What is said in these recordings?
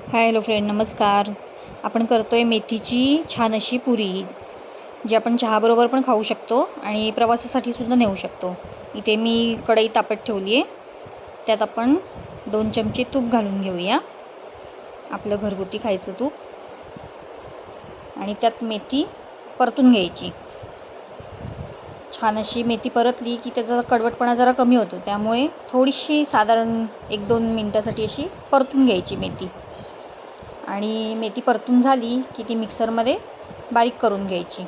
Hi hello friend, नमस्कार. आपण करतो आहे मेथीची छान अशी पुरी, जी आपण चहाबरोबर पण खाऊ शकतो आणि प्रवासासाठी सुद्धा नेऊ शकतो. इथे मी कढई तापत ठेवली आहे. त्यात आपण 2 चमचे तूप घालून घेऊया, आपलं घरगुती खायचं तूप. आणि त्यात मेथी परतून घ्यायची. छान अशी मेथी परतली की त्याचा कडवटपणा जरा कमी होतो, त्यामुळे थोडीशी साधारण 1-2 मिनटासाठी अशी परतून घ्यायची मेथी. आणि मेथी परतून झाली की ती मिक्सरमध्ये बारीक करून घ्यायची.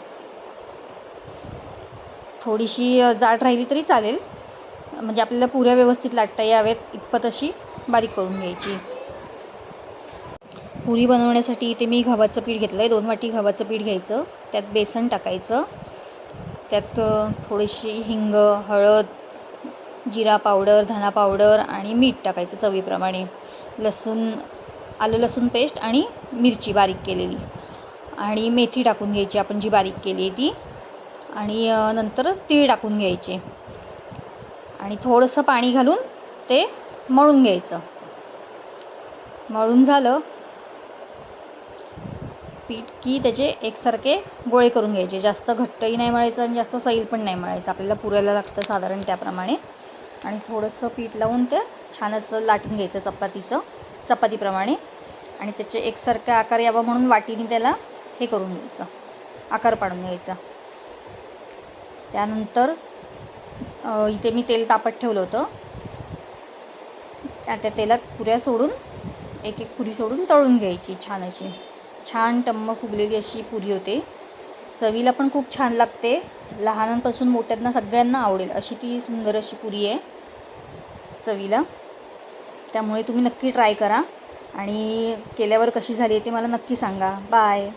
थोडीशी जाड राहिली तरी चालेल, म्हणजे आपल्याला पुऱ्या व्यवस्थित लाटता याव्यात इतपत अशी बारीक करून घ्यायची. पुरी बनवण्यासाठी इथे मी गव्हाचं पीठ घेतलं आहे. 2 वाटी गव्हाचं पीठ घ्यायचं. त्यात बेसन टाकायचं. त्यात थोडीशी हिंग, हळद, जिरा पावडर, धना पावडर आणि मीठ टाकायचं चवीप्रमाणे. आलं लसूण पेस्ट आणि मिरची बारीक केलेली आणि मेथी टाकून घ्यायची आपण जी बारीक केली आहे ती. आणि नंतर तीळ टाकून घ्यायचे आणि थोडंसं पाणी घालून ते मळून घ्यायचं. मळून झालं पीठ की त्याचे एकसारखे गोळे करून घ्यायचे. जास्त घट्टही नाही मळायचं आणि जास्त सैल पण नाही मळायचं. आपल्याला पुऱ्याला लागतं साधारण त्याप्रमाणे. आणि थोडंसं पीठ लावून ते छान असं लाटून घ्यायचं चपातीप्रमाणे. आणि त्याचे एकसारखे आकार यावा म्हणून वाटीने त्याला हे करून घ्यायचं, आकार पाडून घ्यायचा. त्यानंतर इथे मी तेल तापत ठेवलं होतं. त्या तेलात पुऱ्या सोडून एक पुरी सोडून तळून घ्यायची. छान टम्म फुगलेली अशी पुरी होते. चवीला पण खूप छान लागते. लहानांपासून मोठ्यांना सगळ्यांना आवडेल अशी ती सुंदर अशी पुरी आहे चवीला. त्यामुळे तुम्ही नक्की ट्राय करा आणि केल्यावर कशी झाली ते मला नक्की सांगा. बाय.